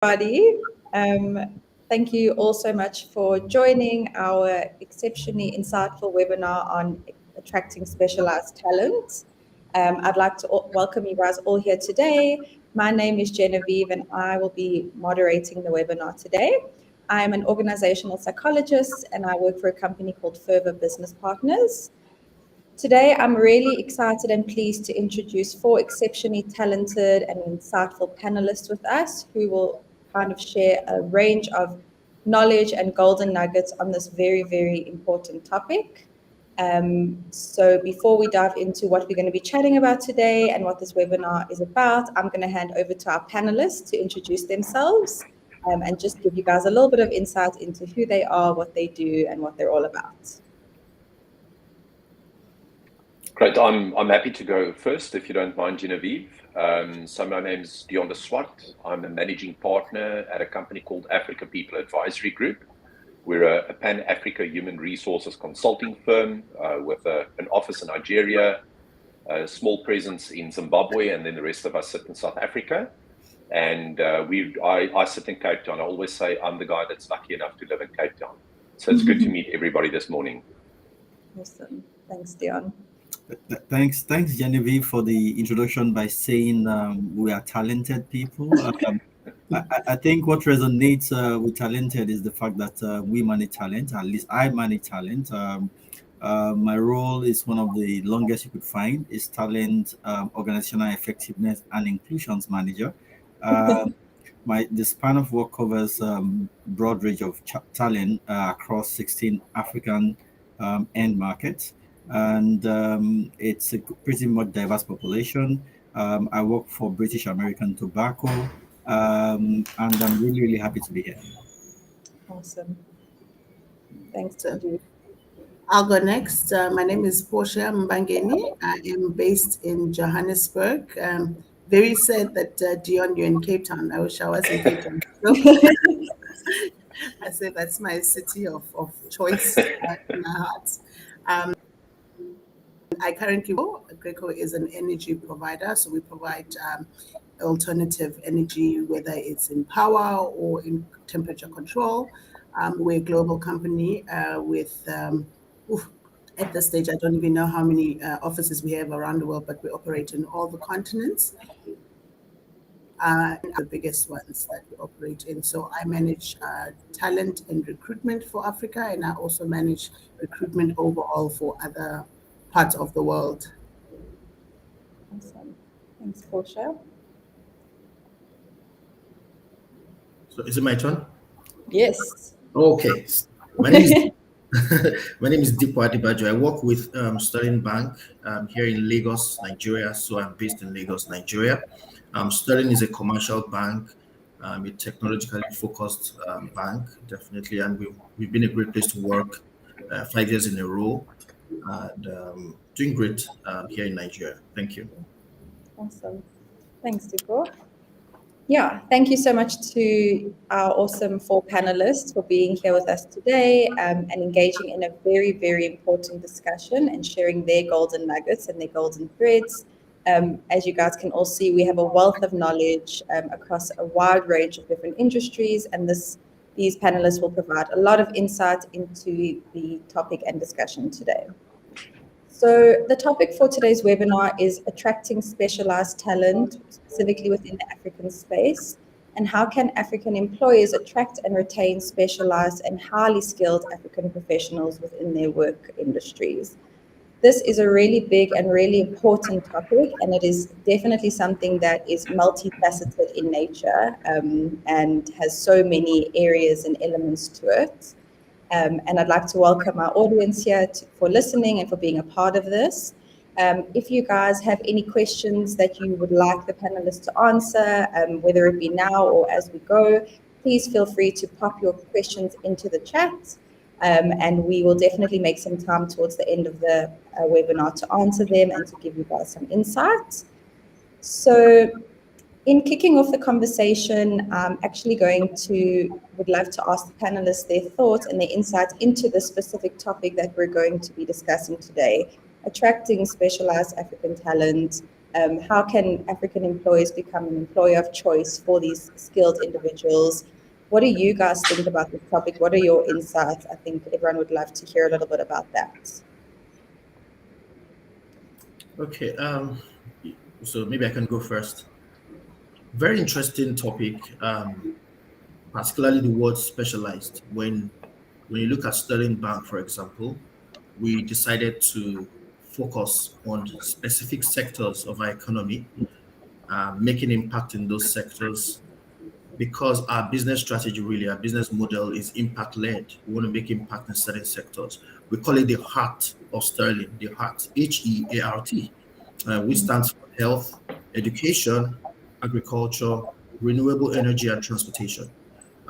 everybody. Thank you all so much for joining our exceptionally insightful webinar on attracting specialized talent. I'd like to welcome you guys all here today. My name is Genevieve and I will be moderating the webinar today. I am an organizational psychologist and I work for a company called Fervor Business Partners. Today, I'm really excited and pleased to introduce 4 exceptionally talented and insightful panelists with us who will kind of share a range of knowledge and golden nuggets on this very, very important topic. So before we dive into what we're going to be chatting about today and what this webinar is about, I'm going to hand over to our panelists to introduce themselves and just give you guys a little bit of insight into who they are, what they do, and what they're all about. Great. I'm happy to go first, if you don't mind, Genevieve. So my name's Dion de Swart. I'm a managing partner at a company called Africa People Advisory Group. We're a Pan-Africa human resources consulting firm with an office in Nigeria, a small presence in Zimbabwe, and then the rest of us sit in South Africa. And I sit in Cape Town. I always say I'm the guy that's lucky enough to live in Cape Town. So it's good to meet everybody this morning. Awesome. Thanks, Dion. Thanks, Genevieve, for the introduction by saying we are talented people. I think what resonates with talented is the fact that we manage talent. At least I manage talent. My role is one of the longest you could find. Is talent, organizational effectiveness, and inclusions manager. The span of work covers broad range of talent across 16 African end markets. And it's a pretty much diverse population. I work for British American Tobacco, and I'm really, really happy to be here. Awesome. Thanks, Sanjeev. I'll go next. My name is Portia Mbangeni. I am based in Johannesburg. Very sad that Dion, you're in Cape Town. I wish I was in Cape Town. I say that's my city of choice in my heart. I currently work. Greco is an energy provider, so we provide alternative energy, whether it's in power or in temperature control. We're a global company with, at this stage, I don't even know how many offices we have around the world, but we operate in all the continents. The biggest ones that we operate in. So I manage talent and recruitment for Africa, and I also manage recruitment overall for other parts of the world. Awesome. Thanks, Portia. So is it my turn? Yes. Okay. My name is Dipo Adibajo. I work with Sterling Bank here in Lagos, Nigeria. So I'm based in Lagos, Nigeria. Sterling is a commercial bank, a technologically focused bank, definitely, and we've been a great place to work 5 years in a row. And doing great here in Nigeria. Thank you. Awesome. Thanks, Dipo. Yeah, thank you so much to our awesome 4 panelists for being here with us today and engaging in a very, very important discussion and sharing their golden nuggets and their golden threads. As you guys can all see, we have a wealth of knowledge across a wide range of different industries, and these panelists will provide a lot of insight into the topic and discussion today. So the topic for today's webinar is attracting specialized talent, specifically within the African space, and how can African employers attract and retain specialized and highly skilled African professionals within their work industries. This is a really big and really important topic, and it is definitely something that is multifaceted in nature and has so many areas and elements to it. And I'd like to welcome our audience here for listening and for being a part of this. If you guys have any questions that you would like the panelists to answer, whether it be now or as we go, please feel free to pop your questions into the chat. And we will definitely make some time towards the end of the webinar to answer them and to give you guys some insights. So in kicking off the conversation, I'm actually would love to ask the panelists their thoughts and their insights into the specific topic that we're going to be discussing today, attracting specialized African talent. How can African employers become an employer of choice for these skilled individuals? What do you guys think about this topic? What are your insights? I think everyone would love to hear a little bit about that. Okay, so maybe I can go first. Very interesting topic, particularly the word specialized. When you look at Sterling Bank, for example, we decided to focus on specific sectors of our economy, making impact in those sectors because our business strategy, really, our business model is impact led. We want to make impact in certain sectors. We call it the heart of Sterling, the heart, HEART, which stands for health, education, agriculture, renewable energy, and transportation.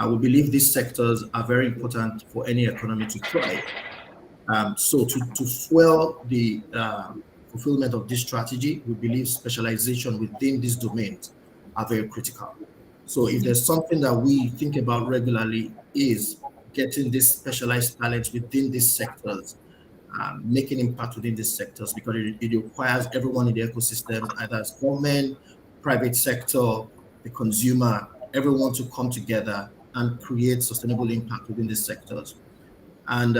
We believe these sectors are very important for any economy to thrive. So to fuel the fulfillment of this strategy, we believe specialization within these domains are very critical. So if there's something that we think about regularly is getting this specialized talent within these sectors, making impact within these sectors, because it requires everyone in the ecosystem, either as government, private sector, the consumer, everyone to come together and create sustainable impact within these sectors. And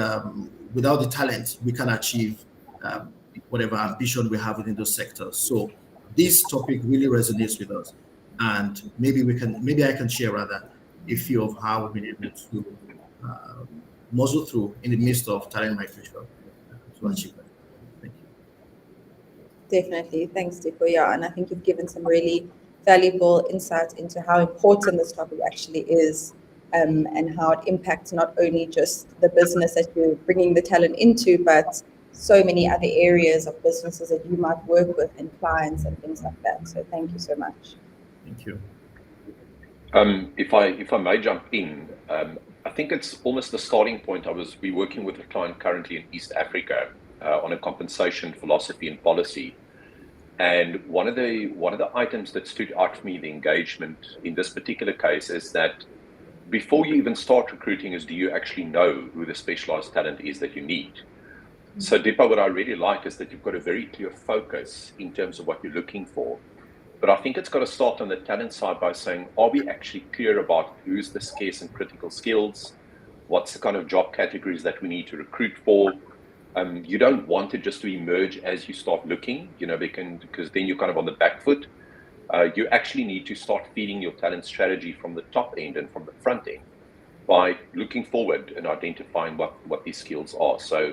without the talent, we can achieve whatever ambition we have within those sectors. So this topic really resonates with us, and maybe I can share rather a few of how we've been able to muzzle through in the midst of talent migration to achieve that. Thank you. Definitely. Thanks, Deepo. Yeah, and I think you've given some really valuable insights into how important this topic actually is, and how it impacts not only just the business that you're bringing the talent into, but so many other areas of businesses that you might work with and clients and things like that. So thank you so much. Thank you. If I may jump in, I think it's almost the starting point. We're working with a client currently in East Africa on a compensation philosophy and policy. And one of the items that stood out for me, the engagement in this particular case, is that before you even start recruiting is, do you actually know who the specialized talent is that you need? So Deepa, what I really like is that you've got a very clear focus in terms of what you're looking for. But I think it's got to start on the talent side by saying, are we actually clear about who's the scarce and critical skills? What's the kind of job categories that we need to recruit for? You don't want it just to emerge as you start looking, because then you're kind of on the back foot. You actually need to start feeding your talent strategy from the top end and from the front end by looking forward and identifying what these skills are. So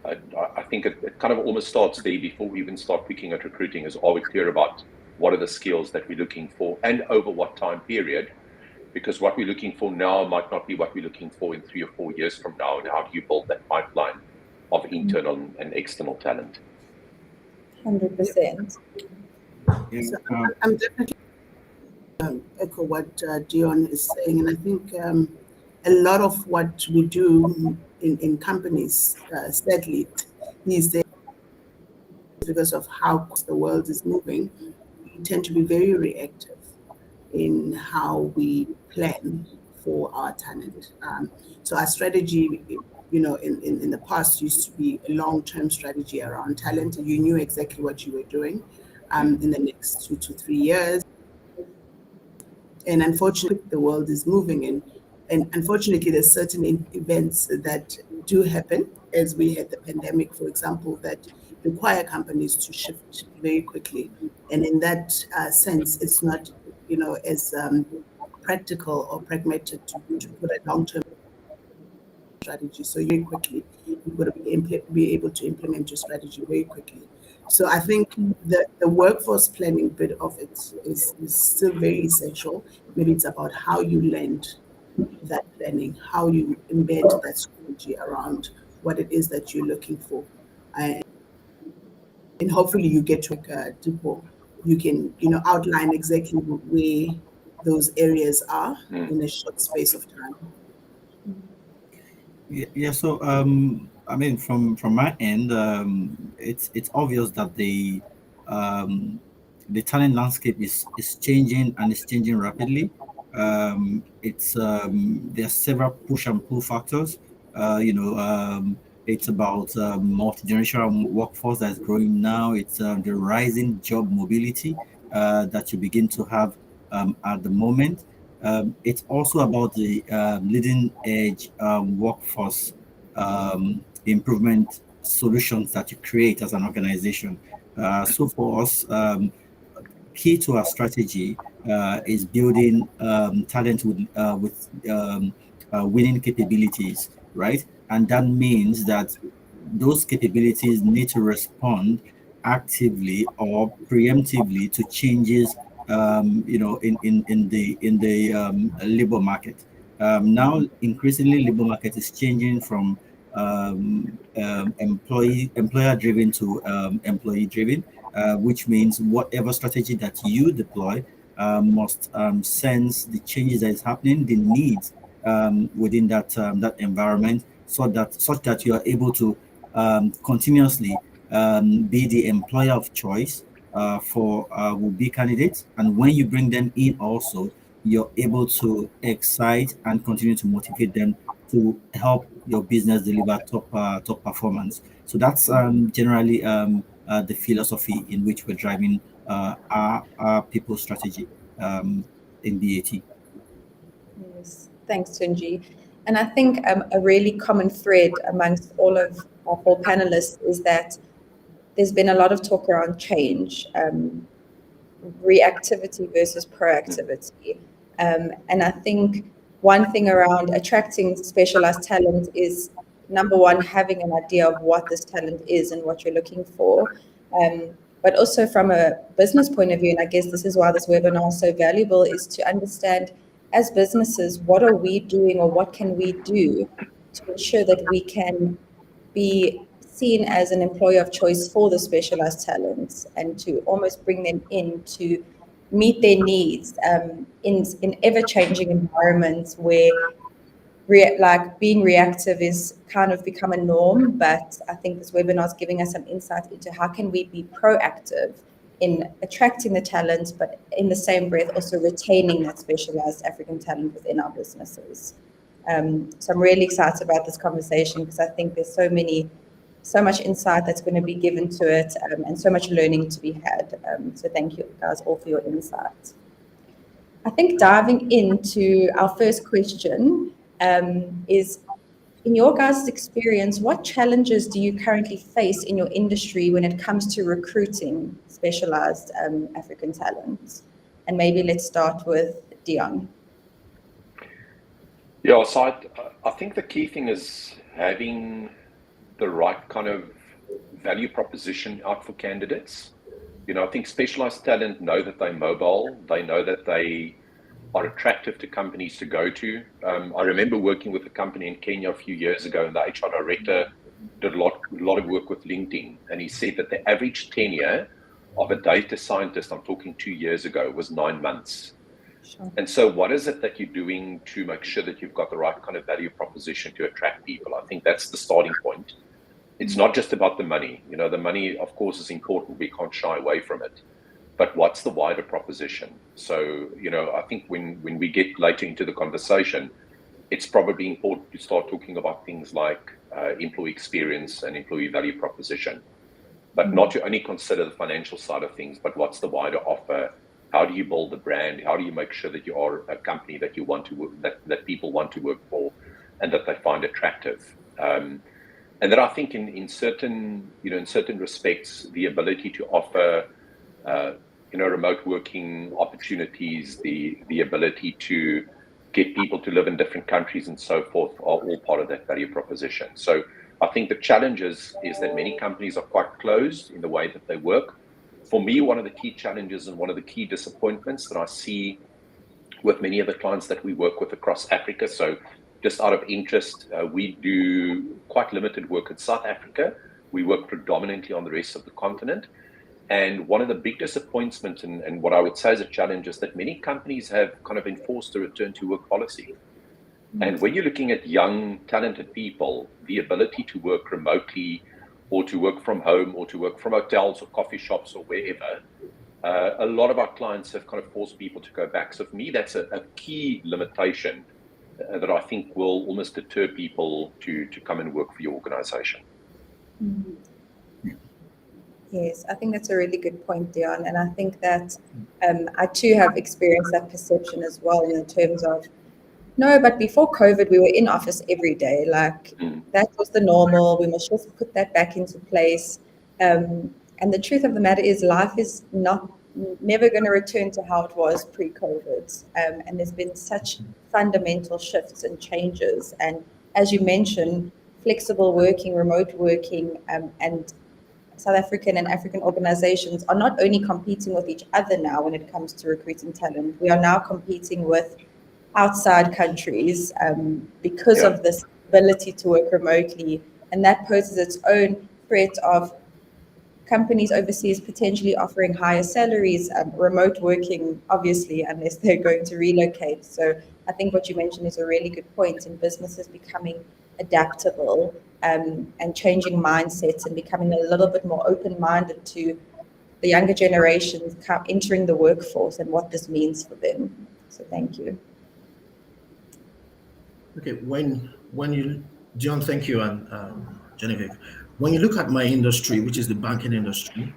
I think it kind of almost starts there before we even start looking at recruiting is, are we clear about what are the skills that we're looking for and over what time period? Because what we're looking for now might not be what we're looking for in 3 or 4 years from now. And how do you build that pipeline of internal and external talent? 100%. Yeah, So I'm definitely echo what Dion is saying, and I think a lot of what we do in companies, sadly, these days, because of how the world is moving, we tend to be very reactive in how we plan for our talent. So our strategy, in the past used to be a long-term strategy around talent. You knew exactly what you were doing in the next 2 to 3 years. And unfortunately, the world is moving, and unfortunately, there's certain events that do happen, as we had the pandemic, for example, that require companies to shift very quickly. And in that sense, it's not, as practical or pragmatic to put a long-term strategy. So very quickly, you've got to be able to implement your strategy very quickly. So I think the workforce planning bit of it is still very essential. Maybe it's about how you land that planning, how you embed that strategy around what it is that you're looking for. And hopefully you get to Deepo. You can, outline exactly where those areas are in a short space of time. Yeah. So, I mean, from my end, it's obvious that the talent landscape is changing, and it's changing rapidly. There are several push and pull factors. It's about multi-generational workforce that's growing now. It's the rising job mobility that you begin to have at the moment. It's also about the leading edge workforce improvement solutions that you create as an organization. So for us, key to our strategy is building talent with winning capabilities, right? And that means that those capabilities need to respond actively or preemptively to changes, in the labor market. Now, increasingly, labor market is changing from employer driven to employee driven, which means whatever strategy that you deploy must sense the changes that is happening, the needs within that environment, such that you are able to continuously be the employer of choice for would-be candidates. And when you bring them in, also you're able to excite and continue to motivate them to help your business deliver top performance. So that's generally the philosophy in which we're driving our people strategy in BAT. Yes, thanks, Tunji. And I think a really common thread amongst all of our 4 panelists is that there's been a lot of talk around change, reactivity versus proactivity. And I think one thing around attracting specialized talent is, number one, having an idea of what this talent is and what you're looking for. But also from a business point of view, and I guess this is why this webinar is so valuable, is to understand as businesses, what are we doing or what can we do to ensure that we can be seen as an employer of choice for the specialized talents, and to almost bring them in to meet their needs in ever-changing environments where being reactive is kind of become a norm. But I think this webinar is giving us some insight into how can we be proactive in attracting the talent, but in the same breath also retaining that specialized African talent within our businesses. So I'm really excited about this conversation because I think there's so much insight that's going to be given to it, and so much learning to be had. So thank you guys all for your insight. I think diving into our first question is, in your guys' experience, what challenges do you currently face in your industry when it comes to recruiting specialized African talent? And maybe let's start with Dion. Yeah, so I think the key thing is having the right kind of value proposition out for candidates. I think specialized talent know that they're mobile. They know that they are attractive to companies to go to. I remember working with a company in Kenya a few years ago, and the HR director did a lot of work with LinkedIn. And he said that the average tenure of a data scientist, I'm talking 2 years ago, was 9 months. Sure. And so what is it that you're doing to make sure that you've got the right kind of value proposition to attract people? I think that's the starting point. It's not just about the money. The money, of course, is important. We can't shy away from it. But what's the wider proposition? So, I think when we get later into the conversation, it's probably important to start talking about things like employee experience and employee value proposition, but not to only consider the financial side of things, but what's the wider offer? How do you build the brand? How do you make sure that you are a company that you want to work, that people want to work for, and that they find attractive? And then I think in certain respects, the ability to offer remote working opportunities, the ability to get people to live in different countries and so forth are all part of that value proposition. So I think the challenge is that many companies are quite closed in the way that they work. For me, one of the key challenges and one of the key disappointments that I see with many of the clients that we work with across Africa, so just out of interest, we do quite limited work in South Africa. We work predominantly on the rest of the continent. And one of the big disappointments and what I would say is a challenge is that many companies have kind of enforced a return to work policy. And when you're looking at young, talented people, the ability to work remotely or to work from home or to work from hotels or coffee shops or wherever, a lot of our clients have kind of forced people to go back. So for me, that's a key limitation that I think will almost deter people to come and work for your organization. Yes, I think that's a really good point, Dion. And I think that I too have experienced that perception as well, in terms of, no, but before COVID, we were in office every day. Like that was the normal. We must just put that back into place. And the truth of the matter is, life is never going to return to how it was pre-COVID. And there's been such fundamental shifts and changes. And as you mentioned, flexible working, remote working, and South African and African organizations are not only competing with each other now when it comes to recruiting talent, we are now competing with outside countries because of this ability to work remotely. And that poses its own threat of companies overseas potentially offering higher salaries, remote working, obviously, unless they're going to relocate. So I think what you mentioned is a really good point in businesses becoming adaptable and changing mindsets and becoming a little bit more open-minded to the younger generations entering the workforce and what this means for them. So thank you. Okay, when you, John, thank you, and Genevieve. When you look at my industry, which is the banking industry,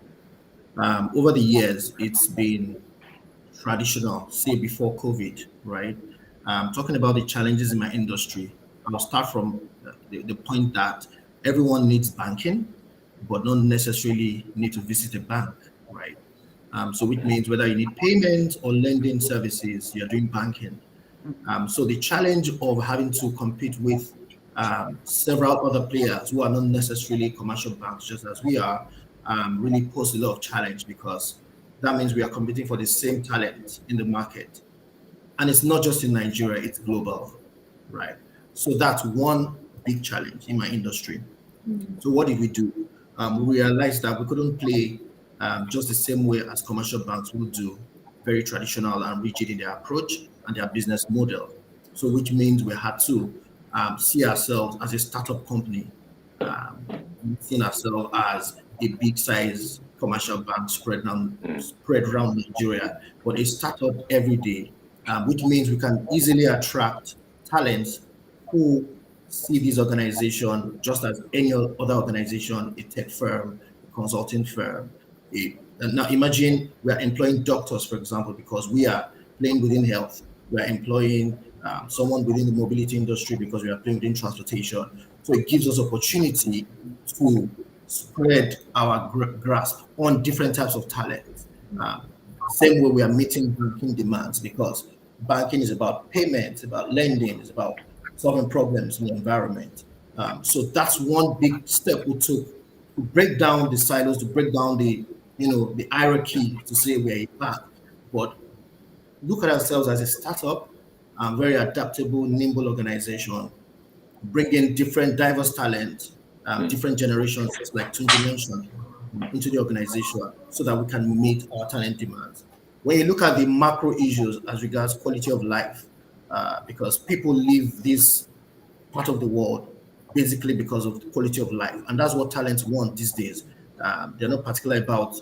over the years, it's been traditional, say before COVID, right? Talking about the challenges in my industry, I'll start from the point that everyone needs banking, but not necessarily need to visit a bank, right? So which means whether you need payment or lending services, you're doing banking. So the challenge of having to compete with several other players who are not necessarily commercial banks, just as we are, really poses a lot of challenge, because that means we are competing for the same talent in the market. And it's not just in Nigeria, it's global, right? So that's one big challenge in my industry. So what did we do? We realized that we couldn't play just the same way as commercial banks would do, very traditional and rigid in their approach and their business model. So which means we had to see ourselves as a startup company, seeing ourselves as a big size commercial bank spread around Nigeria, but a startup every day, which means we can easily attract talents who see this organization just as any other organization, a tech firm, a consulting firm. Now imagine we are employing doctors, for example, because we are playing within health. We are employing someone within the mobility industry because we are playing within transportation. So it gives us opportunity to spread our grasp on different types of talent. Same way we are meeting banking demands, because banking is about payments, about lending, it's about solving problems in the environment. So that's one big step we took to break down the silos, to break down the hierarchy, to say we're a bank, but look at ourselves as a startup, very adaptable, nimble organization, bringing different diverse talent, different generations, just like Tunji mentioned, into the organization so that we can meet our talent demands. When you look at the macro issues as regards quality of life, because people leave this part of the world basically because of the quality of life, and that's what talents want these days. They're not particular about,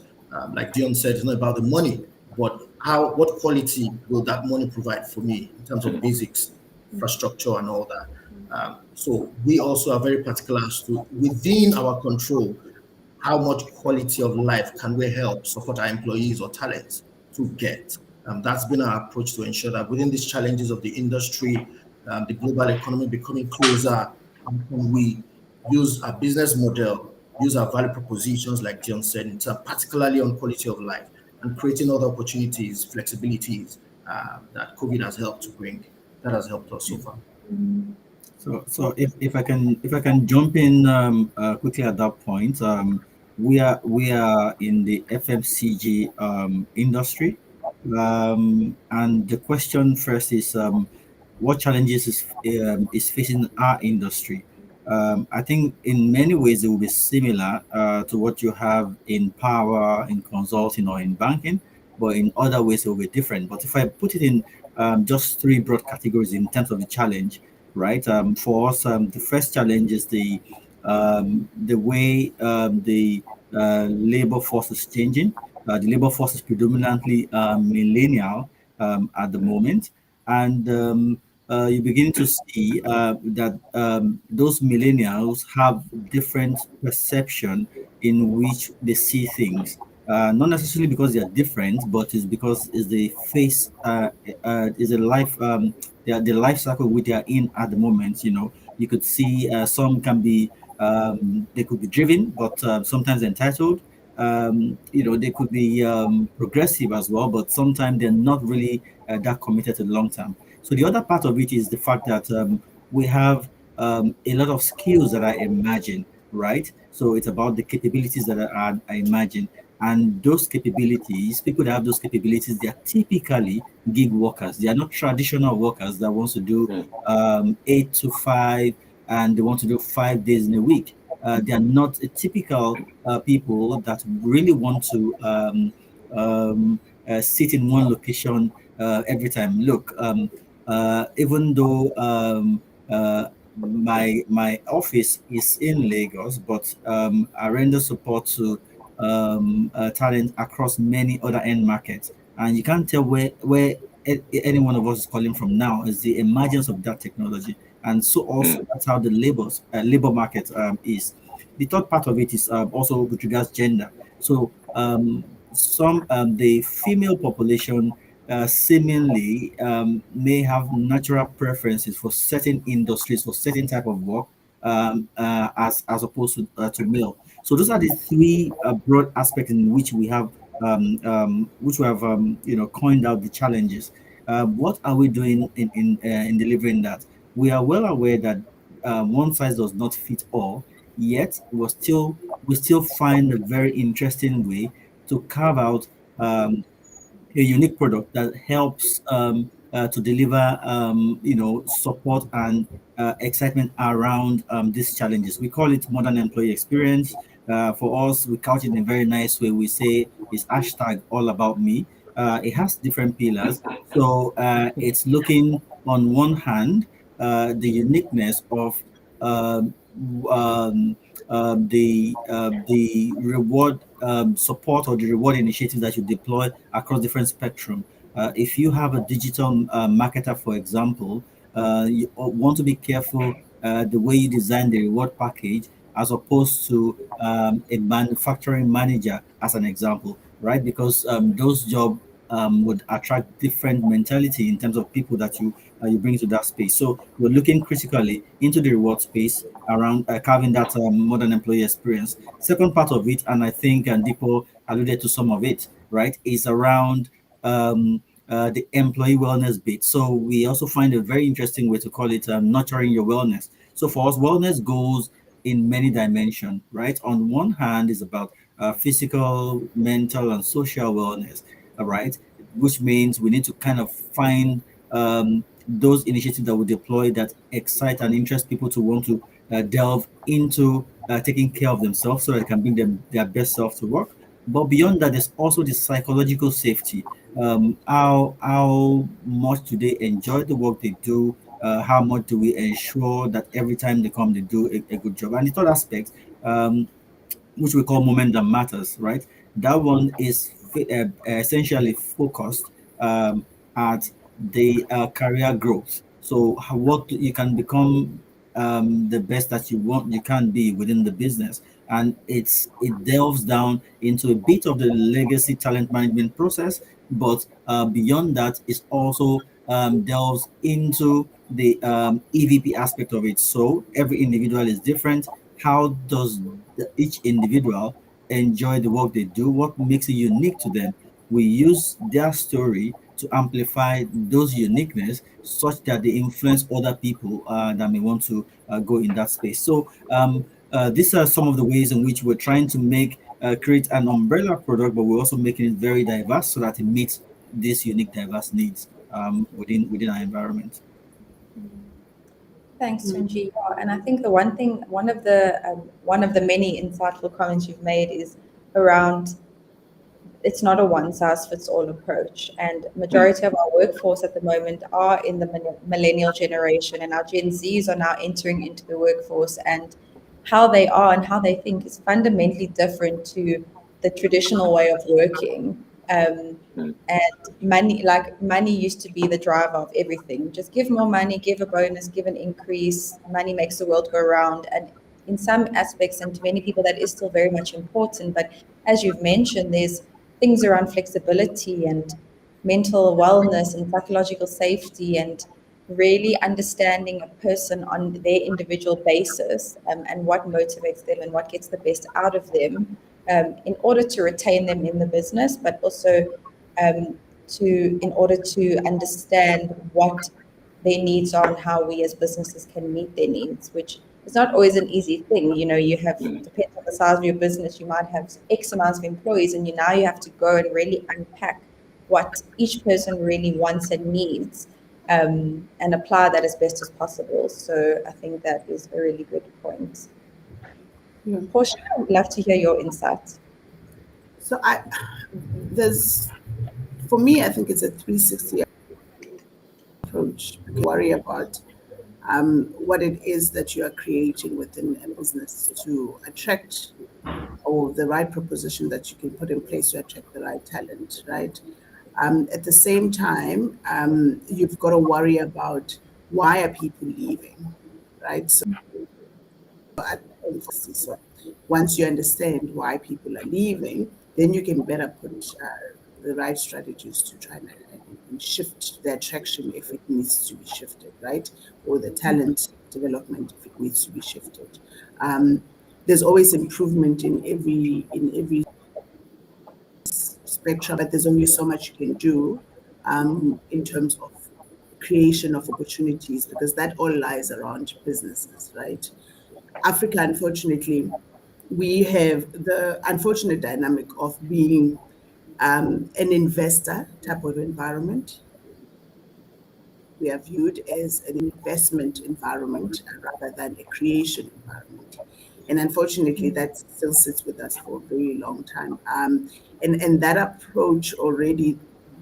like Dion said, it's not about the money, but what quality will that money provide for me in terms of basics, infrastructure, and all that. So we also are very particular as to, within our control, how much quality of life can we help support our employees or talents to get. That's been our approach to ensure that within these challenges of the industry, the global economy becoming closer, we use our business model, use our value propositions, like John said, particularly on quality of life, and creating other opportunities, flexibilities that COVID has helped to bring. That has helped us so far. So if I can jump in quickly at that point, we are in the FMCG industry, and the question first is, what challenges is facing our industry? I think in many ways it will be similar to what you have in power, in consulting, or in banking, but in other ways it will be different. But if I put it in just three broad categories in terms of the challenge, right? For us, the first challenge is the way the labor force is changing. The labor force is predominantly millennial at the moment, and you begin to see that those millennials have different perception in which they see things. Not necessarily because they are different, but it's because it's the face, is a life, the life cycle which they are in at the moment. You know, you could see some can be, they could be driven, but sometimes entitled. You know, they could be progressive as well, but sometimes they're not really that committed to the long term. So the other part of it is the fact that we have a lot of skills that are imagined, right? So it's about the capabilities that are imagined. And those capabilities, people that have those capabilities, they are typically gig workers. They are not traditional workers that wants to do Mm. 8 to 5 and they want to do 5 days in a week. They are not a typical people that really want to sit in one location every time. Look, even though my office is in Lagos, but I render support to talent across many other end markets, and you can't tell where any one of us is calling from now is the emergence of that technology, and so also Mm. that's how the labor market is. The third part of it is also with regards gender. So some the female population seemingly may have natural preferences for certain industries, for certain type of work, as opposed to male. So those are the three broad aspects in which we have which we have coined out the challenges. What are we doing in delivering that? We are well aware that one size does not fit all. Yet we still find a very interesting way to carve out a unique product that helps to deliver support and excitement around these challenges. We call it modern employee experience. For us, we couch it in a very nice way. We say it's hashtag all about me. It has different pillars. So it's looking on one hand the uniqueness of um, um, the reward support or the reward initiatives that you deploy across different spectrum. If you have a digital marketer, for example, you want to be careful the way you design the reward package as opposed to a manufacturing manager, as an example, right? Because those jobs would attract different mentality in terms of people that you bring to that space. So we're looking critically into the reward space around carving that modern employee experience. Second part of it, and I think Dipo alluded to some of it, right, is around the employee wellness bit. So we also find a very interesting way to call it nurturing your wellness. So for us, wellness goes in many dimensions, right? On one hand, is about physical, mental, and social wellness, all right, which means we need to kind of find those initiatives that we deploy that excite and interest people to want to delve into taking care of themselves so that they can bring them their best self to work. But beyond that, there's also the psychological safety. How much do they enjoy the work they do? How much do we ensure that every time they come, they do a good job? And the third aspect, um, which we call moment that matters, right? That one is essentially focused at the career growth. So what you can become the best that you can be within the business, and it delves down into a bit of the legacy talent management process, but beyond that, it also delves into the EVP aspect of it. So every individual is different. How does each individual enjoy the work they do? What makes it unique to them? We use their story to amplify those uniqueness such that they influence other people that may want to go in that space. So these are some of the ways in which we're trying to create an umbrella product, but we're also making it very diverse so that it meets these unique diverse needs within our environment. Thanks, Tunji. Yeah, and I think the one thing, one of the many insightful comments you've made is around it's not a one size fits all approach, and majority of our workforce at the moment are in the millennial generation, and our Gen Zs are now entering into the workforce, and how they are and how they think is fundamentally different to the traditional way of working. And money used to be the driver of everything. Just give more money, give a bonus, give an increase. Money makes the world go round. And in some aspects, and to many people, that is still very much important. But as you've mentioned, there's things around flexibility and mental wellness and psychological safety, and really understanding a person on their individual basis, and what motivates them and what gets the best out of them, in order to retain them in the business, but also in order to understand what their needs are and how we as businesses can meet their needs, which is not always an easy thing. You have, depends on the size of your business, you might have X amounts of employees, and you have to go and really unpack what each person really wants and needs, and apply that as best as possible. So I think that is a really good point. Portia, I would love to hear your insights. So for me, I think it's a 360 approach. Worry about what it is that you are creating within a business to attract, or the right proposition that you can put in place to attract the right talent, right? At the same time, you've got to worry about why are people leaving, right? So once you understand why people are leaving, then you can better put the right strategies to try and shift the attraction if it needs to be shifted, right? Or the talent development if it needs to be shifted. There's always improvement in every spectrum, but there's only so much you can do in terms of creation of opportunities, because that all lies around businesses, right? Africa, unfortunately, we have the unfortunate dynamic of being an investor type of environment. We are viewed as an investment environment rather than a creation environment. And unfortunately, that still sits with us for a very long time. And that approach already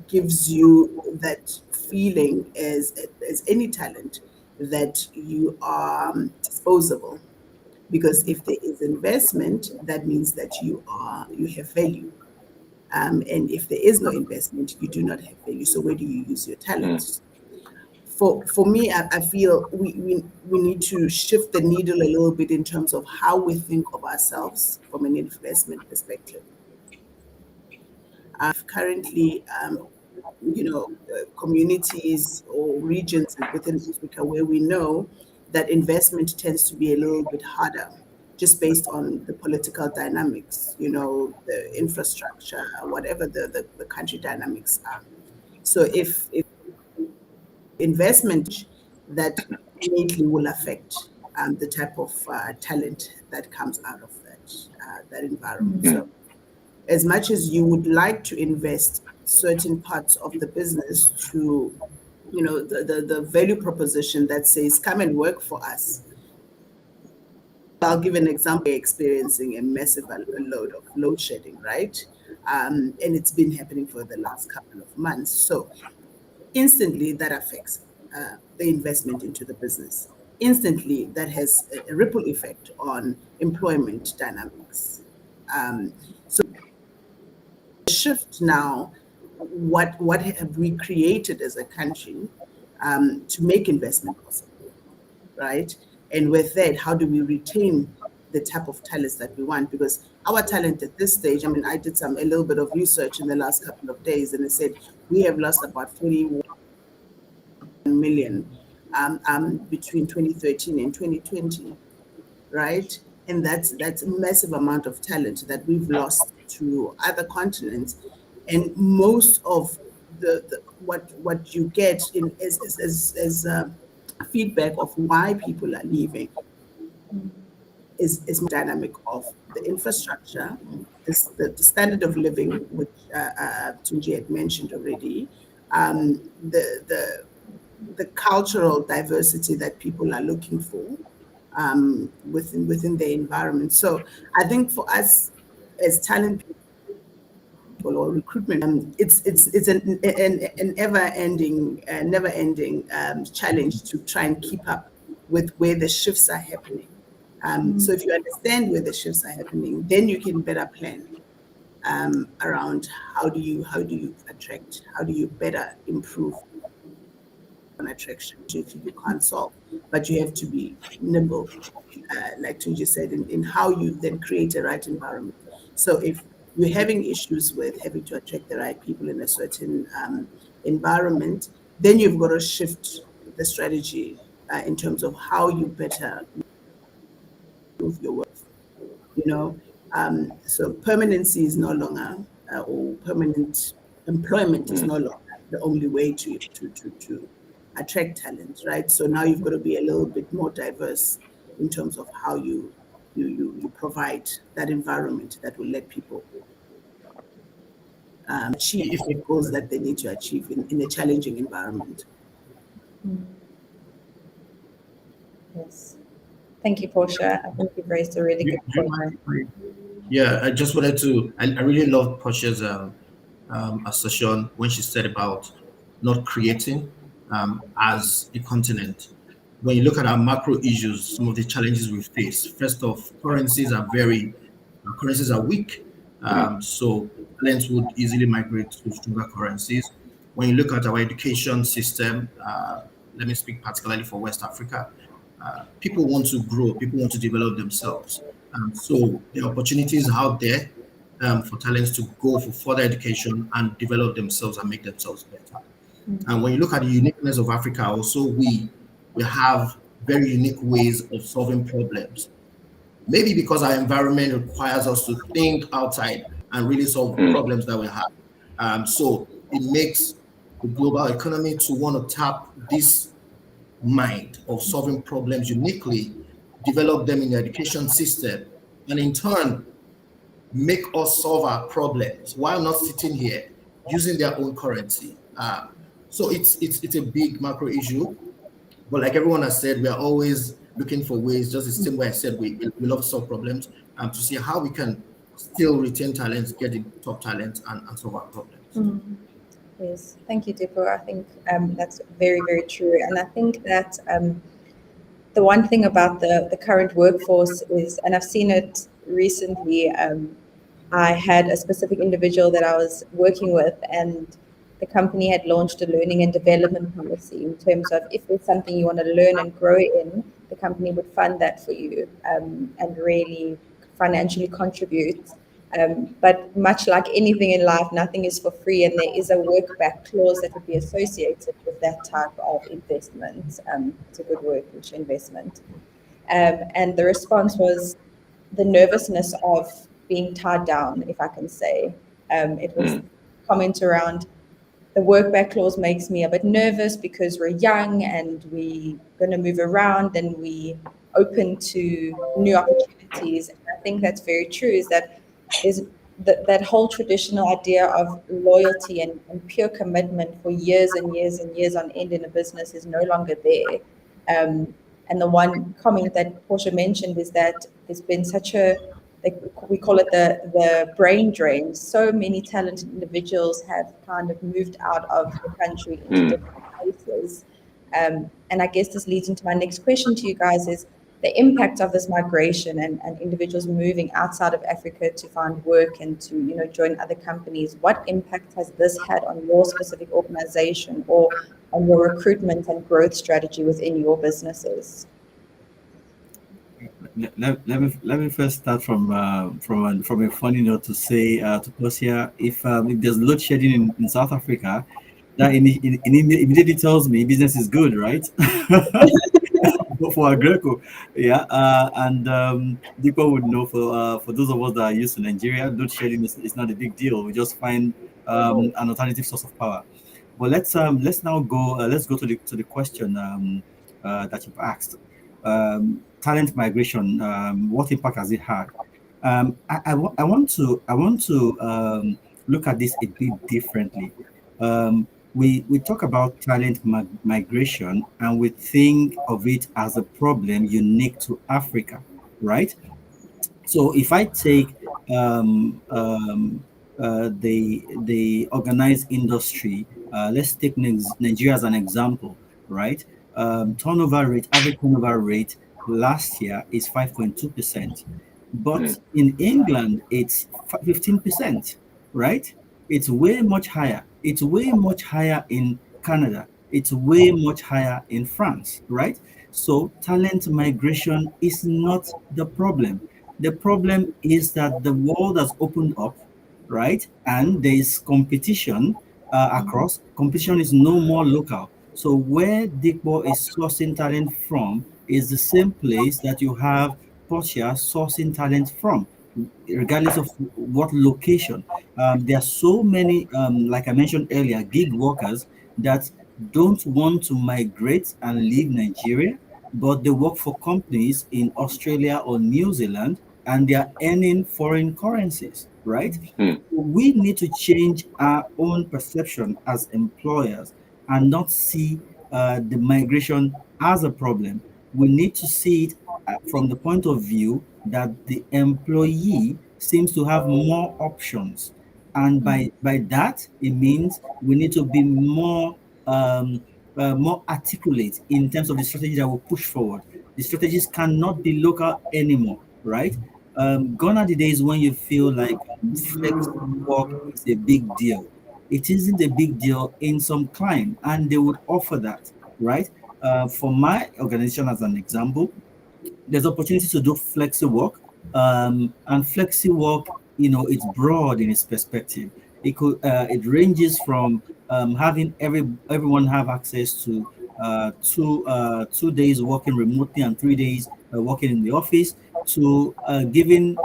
gives you that feeling as any talent that you are disposable. Because if there is investment, that means that you have value. And if there is no investment, you do not have value. So where do you use your talents? For me, I feel we need to shift the needle a little bit in terms of how we think of ourselves from an investment perspective. Currently, communities or regions within Africa where we know that investment tends to be a little bit harder, just based on the political dynamics, the infrastructure, whatever the country dynamics are. So if investment, that immediately will affect the type of talent that comes out of that environment. So as much as you would like to invest certain parts of the business to, the value proposition that says, come and work for us. I'll give an example. Experiencing a massive load of load shedding, right? And it's been happening for the last couple of months. So instantly that affects the investment into the business. Instantly that has a ripple effect on employment dynamics. So the shift now, what have we created as a country to make investment possible, right? And with that, how do we retain the type of talents that we want? Because our talent at this stage, I did a little bit of research in the last couple of days, and it said we have lost about 41 million between 2013 and 2020, right? And that's a massive amount of talent that we've lost to other continents. And most of the what you get in as feedback of why people are leaving is dynamic of the infrastructure, the standard of living, which Tunji had mentioned already, the cultural diversity that people are looking for within their environment. So I think for us as talent people or recruitment, it's an never-ending challenge to try and keep up with where the shifts are happening. So if you understand where the shifts are happening, then you can better plan around how do you attract, how do you better improve on attraction, which you can't solve, but you have to be nimble, like Tunji said, in how you then create a right environment. So if you're having issues with having to attract the right people in a certain environment, then you've got to shift the strategy in terms of how you better improve your work. So permanency is no longer, or permanent employment is no longer the only way to attract talent, right? So now you've got to be a little bit more diverse in terms of how you provide that environment that will let people achieve the goals that they need to achieve in a challenging environment. Yes. Thank you, Portia. I think you've raised a really good point. Yeah, I just wanted to, I really love Portia's assertion when she said about not creating as a continent. When you look at our macro issues, some of the challenges we face, first off, currencies are weak. So talents would easily migrate to stronger currencies. When you look at our education system, let me speak particularly for West Africa, people want to grow, people want to develop themselves. So the opportunities out there for talents to go for further education and develop themselves and make themselves better. And when you look at the uniqueness of Africa, also we have very unique ways of solving problems. Maybe because our environment requires us to think outside and really solve problems that we have. So it makes the global economy to want to tap this mind of solving problems uniquely, develop them in the education system, and in turn make us solve our problems while not sitting here using their own currency. So it's a big macro issue, but like everyone has said, we are always looking for ways, just the same way I said, we love to solve problems, to see how we can still retain talents, get the top talents, and solve our problems. Yes, thank you, Deepo. I think that's very, very true. And I think that the one thing about the current workforce is, and I've seen it recently, I had a specific individual that I was working with, and the company had launched a learning and development policy in terms of if there's something you want to learn and grow in, the company would fund that for you and really financially contribute. But much like anything in life, nothing is for free, and there is a work back clause that would be associated with that type of investment. It's a good word, which investment. And the response was the nervousness of being tied down, if I can say. It was comment around, the work back clause makes me a bit nervous because we're young and we're going to move around and we open to new opportunities. And I think that's very true, is that there's that whole traditional idea of loyalty and pure commitment for years and years and years on end in a business is no longer there. And the one comment that Portia mentioned is that there's been such a, we call it the brain drain. So many talented individuals have kind of moved out of the country into different places. And I guess this leads into my next question to you guys is the impact of this migration and individuals moving outside of Africa to find work and to join other companies. What impact has this had on your specific organization or on your recruitment and growth strategy within your businesses? Let me first start from a funny note to say to Portia, if there's load shedding in South Africa, that immediately tells me business is good, right? For Agreco, yeah, and Deepo would know for those of us that are used to Nigeria, load shedding is not a big deal. We just find an alternative source of power. But let's now go. Let's go to the question that you've asked. Talent migration. What impact has it had? I want to look at this a bit differently. We talk about talent migration and we think of it as a problem unique to Africa, right? So if I take the organized industry, let's take Nigeria as an example, right? Average turnover rate last year is 5.2%. But in England, it's 15%, right? It's way much higher. It's way much higher in Canada. It's way much higher in France, right? So talent migration is not the problem. The problem is that the world has opened up, right? And there is competition across. Competition is no more local. So where Dickbo is sourcing talent from is the same place that you have Portia sourcing talent from, regardless of what location. There are so many, like I mentioned earlier, gig workers that don't want to migrate and leave Nigeria, but they work for companies in Australia or New Zealand and they are earning foreign currencies, right? Mm. We need to change our own perception as employers and not see the migration as a problem. We need to see it from the point of view that the employee seems to have more options. And by that, it means we need to be more articulate in terms of the strategy that will push forward. The strategies cannot be local anymore, right? Gone are the days when you feel like flex work is a big deal. It isn't a big deal in some client, and they would offer that, right? For my organization, as an example, there's opportunity to do flexi work, and flexi work, it's broad in its perspective. It ranges from having everyone have access to 2 days working remotely and 3 days working in the office, to giving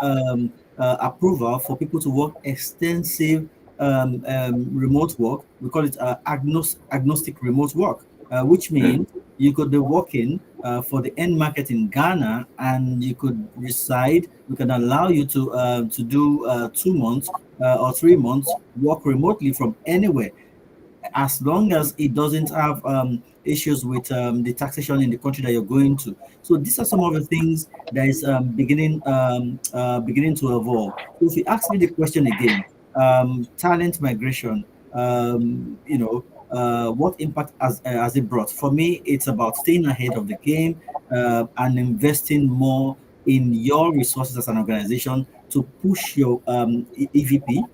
approval for people to work extensive remote work. We call it agnostic remote work, which means you could be working for the end market in Ghana, and you could reside. We can allow you to do 2 months or 3 months work remotely from anywhere, as long as it doesn't have issues with the taxation in the country that you're going to. So these are some of the things that is beginning to evolve. So if you ask me the question again, talent migration, what impact has it brought? For me, it's about staying ahead of the game and investing more in your resources as an organization to push your EVP.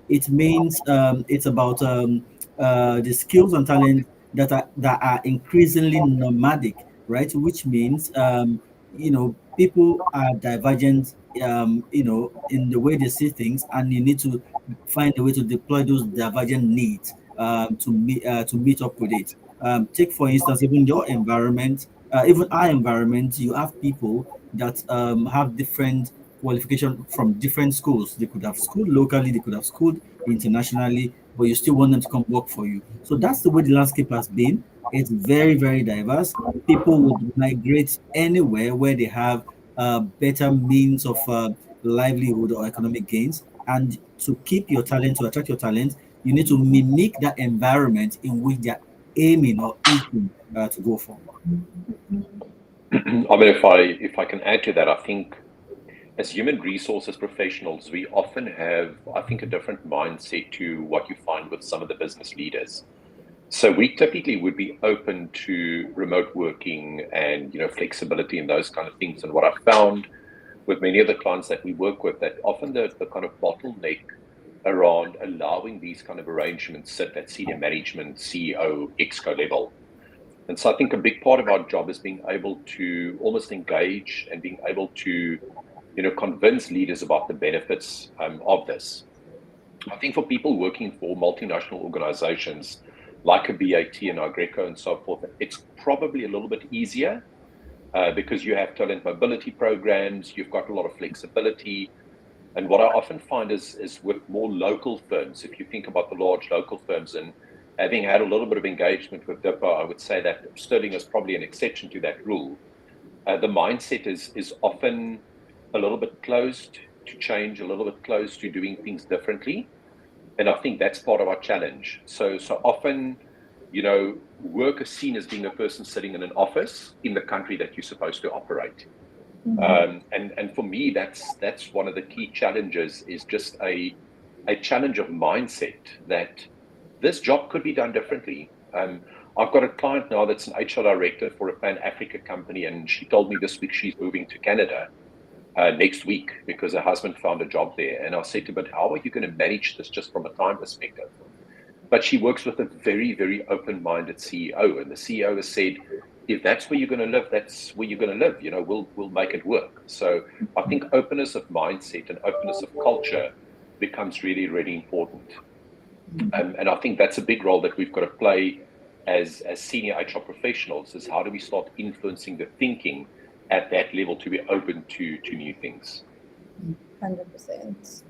It means it's about the skills and talent that are increasingly nomadic, right? Which means people are divergent, in the way they see things, and you need to find a way to deploy those divergent needs to meet up with it. Take for instance, even your environment, even our environment, you have people that have different qualification from different schools. They could have schooled locally, they could have schooled internationally, but you still want them to come work for you. So that's the way the landscape has been. It's very, very diverse. People would migrate anywhere where they have better means of livelihood or economic gains. And to keep your talent, to attract your talent, you need to mimic that environment in which they're aiming or aching to go for. I mean, if I can add to that, I think as human resources professionals, we often have, I think, a different mindset to what you find with some of the business leaders. So we typically would be open to remote working and flexibility and those kind of things. And what I found with many of the clients that we work with, that often the kind of bottleneck around allowing these kind of arrangements sit at senior management, CEO, exco level. And so I think a big part of our job is being able to almost engage and being able to convince leaders about the benefits of this. I think for people working for multinational organizations like a BAT and Agreco and so forth, it's probably a little bit easier because you have talent mobility programs, you've got a lot of flexibility. And what I often find is with more local firms, if you think about the large local firms, and having had a little bit of engagement with DIPA, I would say that Sterling is probably an exception to that rule. The mindset is often a little bit closed to change, a little bit closed to doing things differently. And I think that's part of our challenge. So often, work is seen as being a person sitting in an office in the country that you're supposed to operate. And for me, that's one of the key challenges, is just a challenge of mindset that this job could be done differently. I've got a client now that's an HR director for a Pan-Africa company, and she told me this week she's moving to Canada. next week because her husband found a job there. And I said to her, but how are you going to manage this just from a time perspective? But she works with a very, very open-minded CEO. And the CEO has said, if that's where you're going to live, that's where you're going to live. We'll make it work. So I think openness of mindset and openness of culture becomes really, really important. And I think that's a big role that we've got to play as senior HR professionals, is how do we start influencing the thinking at that level to be open to new things. 100%.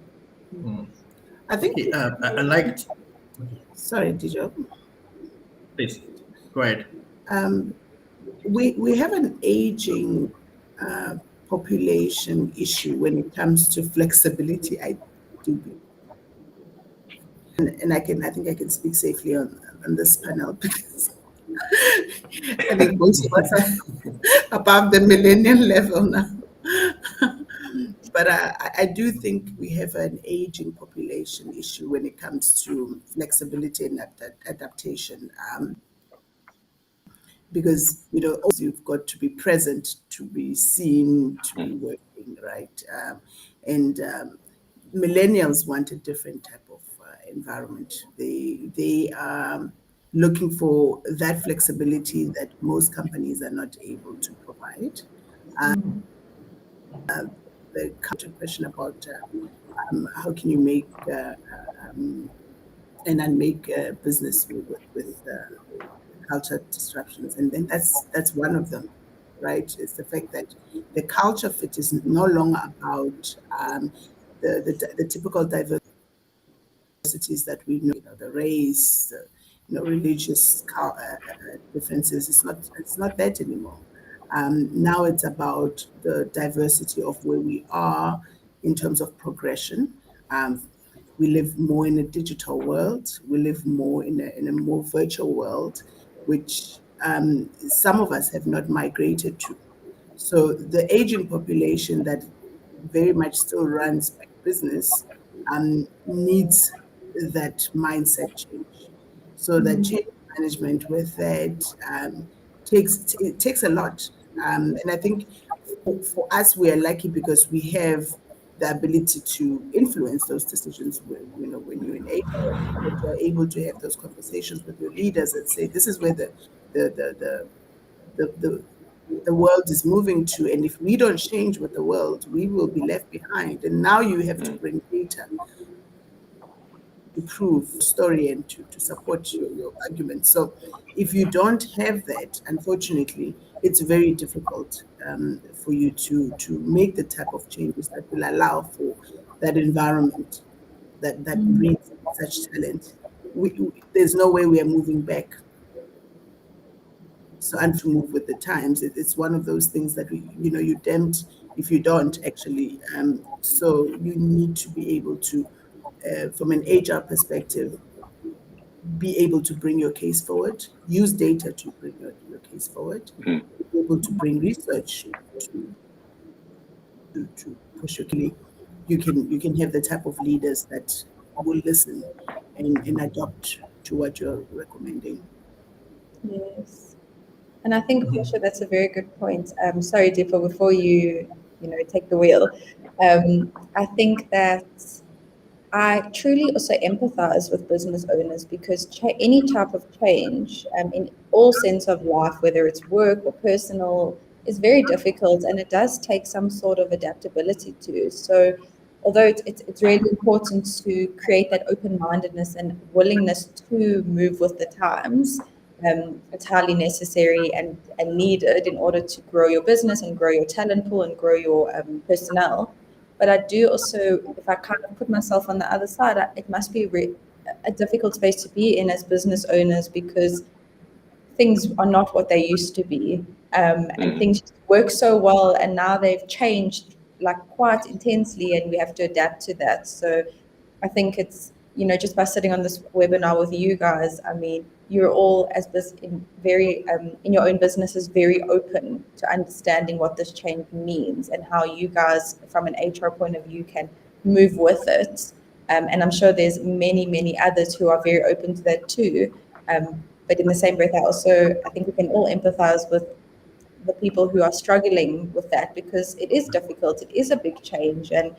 I think I liked. Sorry, Dijo. Please go ahead. We have an aging population issue when it comes to flexibility. I do believe. And I think I can speak safely on this panel because I think most of us are above the millennial level now. But I do think we have an aging population issue when it comes to flexibility and adaptation. Because also you've got to be present, to be seen, to be working, right? And millennials want a different type of environment. They are looking for that flexibility that most companies are not able to provide. The counter question about how can you make and unmake business with culture disruptions, and then that's one of them, right? It's the fact that the culture fit is no longer about the typical diversities that we know, the race, religious differences. It's not that anymore. Now it's about the diversity of where we are in terms of progression. We live more in a digital world. We live more in a more virtual world, which some of us have not migrated to. So the aging population that very much still runs business needs that mindset change. So that change management with that takes a lot. And I think for us, we are lucky because we have the ability to influence those decisions. When you're in HR, you're able to have those conversations with your leaders and say, this is where the world is moving to, and if we don't change with the world, we will be left behind. And now you have to bring data to prove story and to support your argument. So if you don't have that, unfortunately, it's very difficult for you to make the type of changes that will allow for that environment that brings such talent. There's no way we are moving back. So, and to move with the times, it's one of those things that you're damned if you don't actually. So you need to be able to, from an HR perspective, be able to bring your case forward, use data to bring your case forward, be able to bring research to push your case. You can have the type of leaders that will listen and adopt to what you're recommending. Yes. And I think, Portia, that's a very good point. Sorry, Deepa, before you take the wheel. I think that I truly also empathize with business owners because any type of change in all sense of life, whether it's work or personal, is very difficult, and it does take some sort of adaptability to. So although it's really important to create that open-mindedness and willingness to move with the times, it's highly necessary and needed in order to grow your business and grow your talent pool and grow your personnel. But I do also, if I kind of put myself on the other side, it must be a difficult space to be in as business owners because things are not what they used to be. And things work so well, and now they've changed like quite intensely, and we have to adapt to that. So I think it's, just by sitting on this webinar with you guys, I mean, you're all in your own businesses very open to understanding what this change means and how you guys, from an HR point of view, can move with it. And I'm sure there's many, many others who are very open to that too. But in the same breath, I think we can all empathize with the people who are struggling with that, because it is difficult. It is a big change, and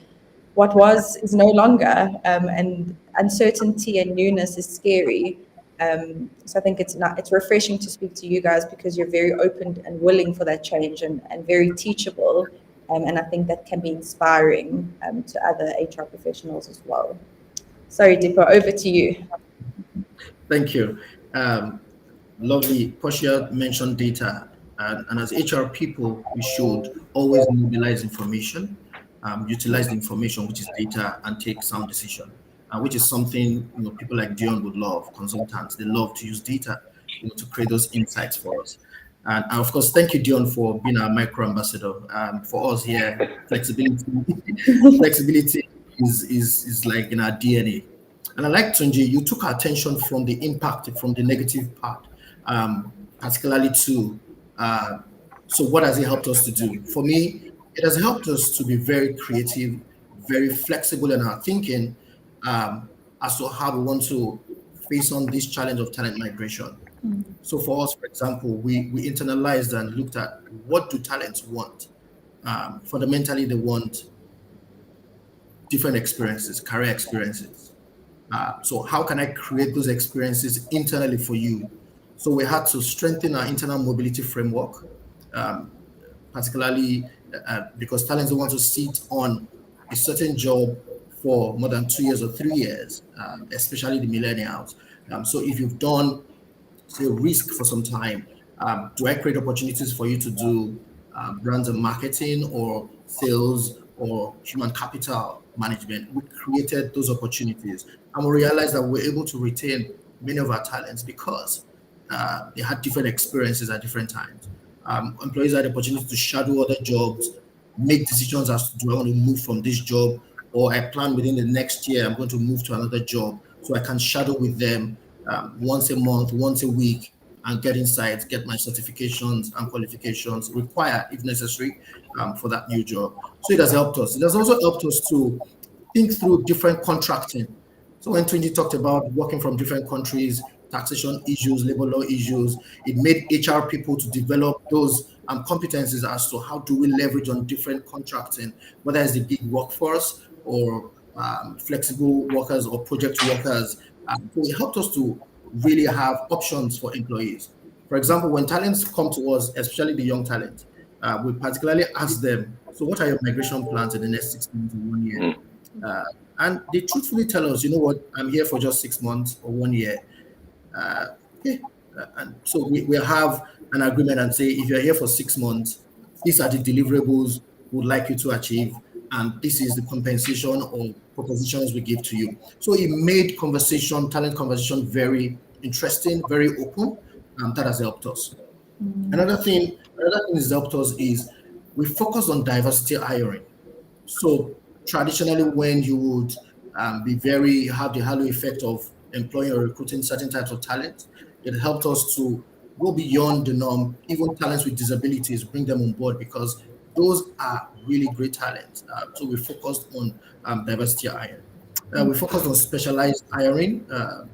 what was is no longer, and uncertainty and newness is scary. So I think it's refreshing to speak to you guys, because you're very open and willing for that change, and very teachable. And I think that can be inspiring to other HR professionals as well. Sorry, Dipo, over to you. Thank you. Lovely. Portia mentioned data, and as HR people, we should always mobilize information, utilize the information, which is data, and take some decision, which is something people like Dion would love. Consultants, they love to use data, to create those insights for us. And of course, thank you, Dion, for being our micro ambassador. For us here, flexibility is like in our DNA. And I like, Tunji, you took our attention from the impact, from the negative part, particularly to, so what has it helped us to do? For me, it has helped us to be very creative, very flexible in our thinking as to how we want to face on this challenge of talent migration. So for us, for example, we internalized and looked at what do talents want. Fundamentally, they want different experiences, career experiences. So how can I create those experiences internally for you? So we had to strengthen our internal mobility framework, particularly because talents don't want to sit on a certain job for more than 2 years or 3 years, especially the millennials. So if you've done, say, risk for some time, do I create opportunities for you to do brands and marketing or sales or human capital management? We created those opportunities, and we realized that we're able to retain many of our talents because they had different experiences at different times. Employees had the opportunity to shadow other jobs, make decisions as to do I want to move from this job, or I plan within the next year I'm going to move to another job, so I can shadow with them once a month, once a week, and get insights, get my certifications and qualifications required, if necessary, for that new job. So it has helped us. It has also helped us to think through different contracting. So when Tunji talked about working from different countries, taxation issues, labor law issues, it made HR people to develop those competencies as to how do we leverage on different contracting, whether it's the big workforce or flexible workers or project workers. So it helped us to really have options for employees. For example, when talents come to us, especially the young talent, we particularly ask them, so what are your migration plans in the next 6 months or 1 year? And they truthfully tell us, you know what, I'm here for just 6 months or 1 year. And so we have an agreement and say, if you're here for 6 months, these are the deliverables we'd like you to achieve, and this is the compensation or propositions we give to you. So it made talent conversation very interesting, very open, and that has helped us. Another thing that's helped us is we focus on diversity hiring. So traditionally, when you would have the halo effect of employing or recruiting certain types of talent, it helped us to go beyond the norm, even talents with disabilities, bring them on board because those are really great talents. So we focused on diversity hiring. We focused on specialized hiring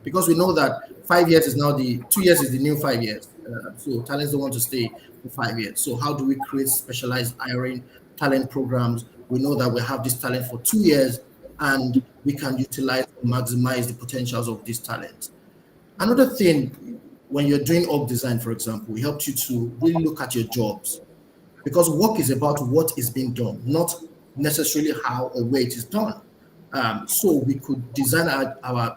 because we know that 5 years is now 2 years is the new 5 years. So talents don't want to stay for 5 years. So how do we create specialized hiring talent programs? We know that we have this talent for 2 years and we can utilize and maximize the potentials of these talents. Another thing, when you're doing org design, for example, we helped you to really look at your jobs because work is about what is being done, not necessarily how or where it is done. So we could design our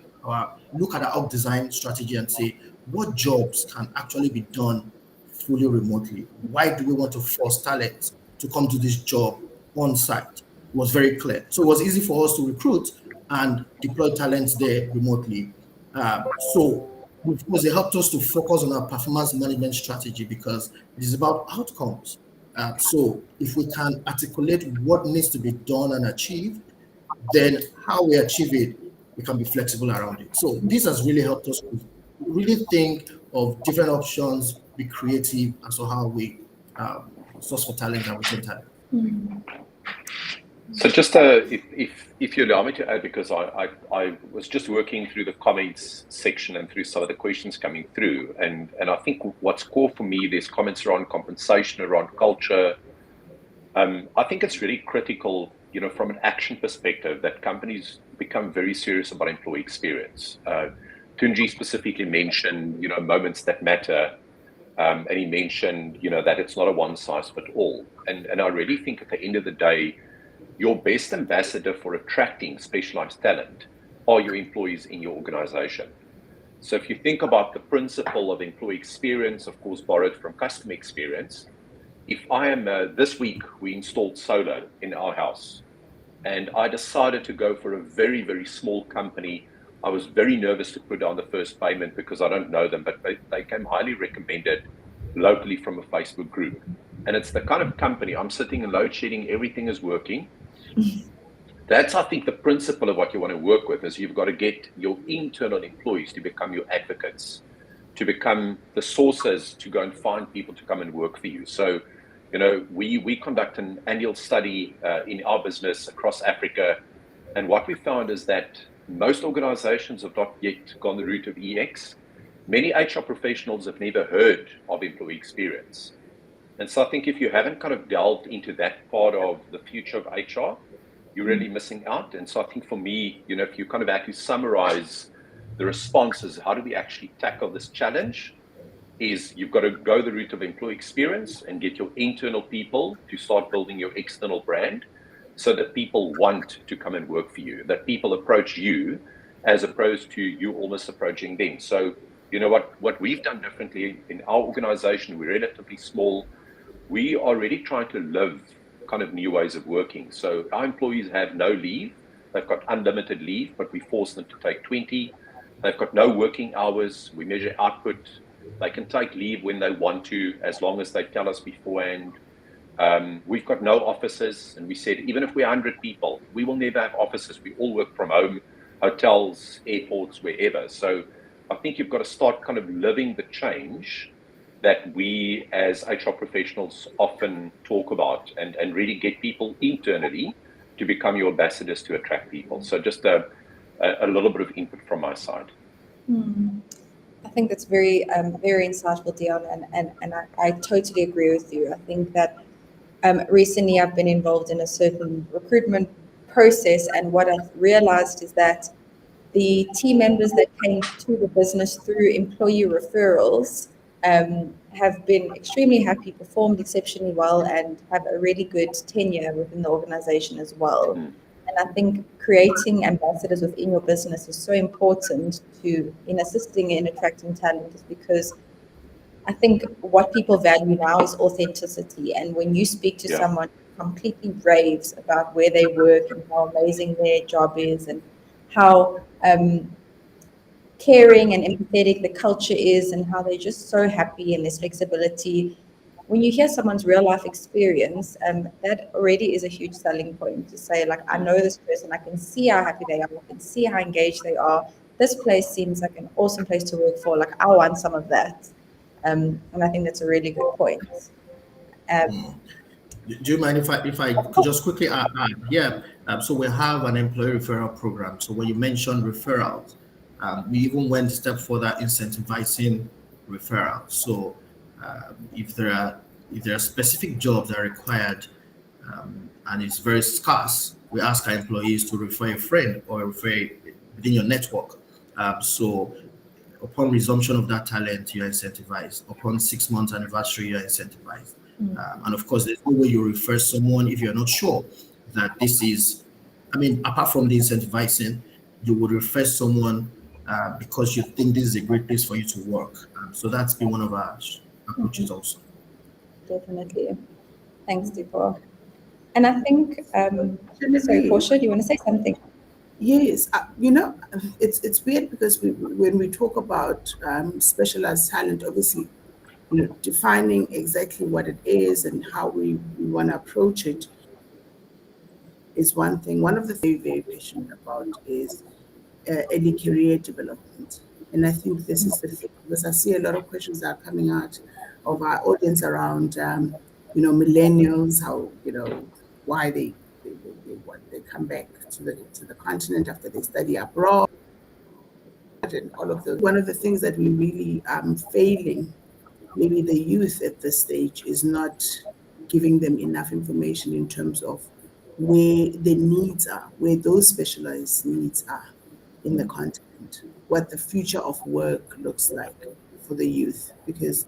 look at our org design strategy and say, what jobs can actually be done fully remotely? Why do we want to force talent to come to this job on site? It was very clear. So it was easy for us to recruit and deploy talents there remotely. So of course, it helped us to focus on our performance management strategy because it is about outcomes. So if we can articulate what needs to be done and achieved, then how we achieve it, we can be flexible around it. So this has really helped us to really think of different options, be creative as to how we source for talent and retain talent. So just if you allow me to add, because I was just working through the comments section and through some of the questions coming through, and I think what's core for me, there's comments around compensation, around culture. I think it's really critical, from an action perspective, that companies become very serious about employee experience. Tunji specifically mentioned, moments that matter, and he mentioned, that it's not a one size fit all. And I really think at the end of the day, your best ambassador for attracting specialized talent are your employees in your organization. So if you think about the principle of employee experience, of course, borrowed from customer experience, if I am, this week, we installed solar in our house, and I decided to go for a very, very small company. I was very nervous to put down the first payment because I don't know them, but they came highly recommended locally from a Facebook group. And it's the kind of company, I'm sitting in load shedding, everything is working. That's, I think, the principle of what you want to work with, is you've got to get your internal employees to become your advocates, to become the sources to go and find people to come and work for you. So, we conduct an annual study in our business across Africa. And what we found is that most organizations have not yet gone the route of EX. Many HR professionals have never heard of employee experience. And so I think if you haven't kind of delved into that part of the future of HR, you're really missing out. And so I think for me, if you kind of actually summarize the responses, how do we actually tackle this challenge, is you've got to go the route of employee experience and get your internal people to start building your external brand so that people want to come and work for you, that people approach you as opposed to you almost approaching them. So, what we've done differently in our organization, we're relatively small. We are really trying to live kind of new ways of working. So our employees have no leave. They've got unlimited leave, but we force them to take 20. They've got no working hours. We measure output. They can take leave when they want to, as long as they tell us beforehand. We've got no offices, and we said, even if we're 100 people, we will never have offices. We all work from home, hotels, airports, wherever. So I think you've got to start kind of living the change that we as HR professionals often talk about, and really get people internally to become your ambassadors to attract people. So just a little bit of input from my side. I think that's very, very insightful, Dion, and I totally agree with you. I think that recently I've been involved in a certain recruitment process, and what I've realized is that the team members that came to the business through employee referrals have been extremely happy, performed exceptionally well, and have a really good tenure within the organization as well. And I think creating ambassadors within your business is so important in assisting in attracting talent, is because I think what people value now is authenticity. And when you speak to someone who completely raves about where they work and how amazing their job is and how caring and empathetic the culture is and how they're just so happy and there's flexibility. When you hear someone's real life experience, that already is a huge selling point, to say, like, I know this person, I can see how happy they are, I can see how engaged they are. This place seems like an awesome place to work for. Like, I want some of that. And I think that's a really good point. Do you mind if I could just quickly add? Yeah. So we have an employee referral program. So when you mentioned referrals, we even went a step further, incentivizing referrals. So if there are specific jobs that are required and it's very scarce, we ask our employees to refer a friend or refer within your network. So upon resumption of that talent, you're incentivized. Upon 6 months anniversary, you're incentivized. And of course, there's no way you refer someone if you're not sure that this is, apart from the incentivizing, you would refer someone because you think this is a great place for you to work. So that's been one of our approaches also. Definitely. Thanks, Deepa. And I think, sorry, Portia, do you want to say something? Yes, it's weird because when we talk about specialized talent, obviously, defining exactly what it is and how we want to approach it is one thing. One of the things we're very passionate about is early career development. And I think this is the thing, because I see a lot of questions that are coming out of our audience around, millennials, how, why they come back to the continent after they study abroad and all of those. One of the things that we really failing, maybe the youth at this stage, is not giving them enough information in terms of where the needs are, where those specialized needs are in the continent, what the future of work looks like for the youth. Because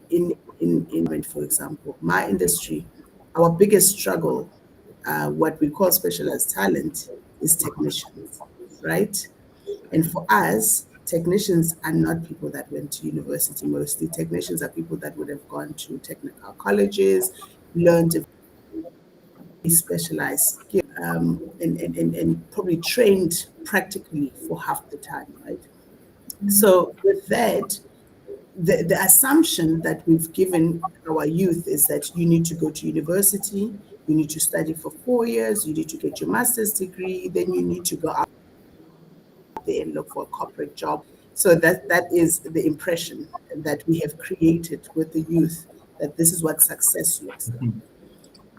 for example, my industry, our biggest struggle, what we call specialized talent, is technicians, right? And for us, technicians are not people that went to university mostly. Technicians are people that would have gone to technical colleges, learned a specialized skill, and probably trained practically for half the time, right? So with that, the assumption that we've given our youth is that you need to go to university, you need to study for 4 years, you need to get your master's degree, then you need to go out there and look for a corporate job. So that is the impression that we have created with the youth, that this is what success looks like.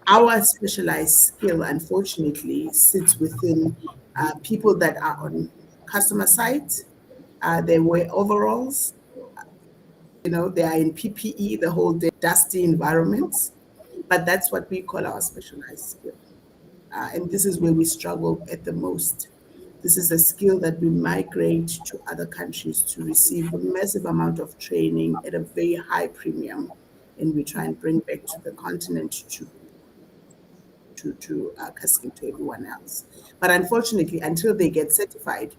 Our specialized skill, unfortunately, sits within people that are on customer sites. They wear overalls, they are in PPE the whole day, dusty environments, but that's what we call our specialized skill. And this is where we struggle at the most. This is a skill that we migrate to other countries to receive a massive amount of training at a very high premium, and we try and bring back to the continent to cascade to everyone else. But unfortunately, until they get certified,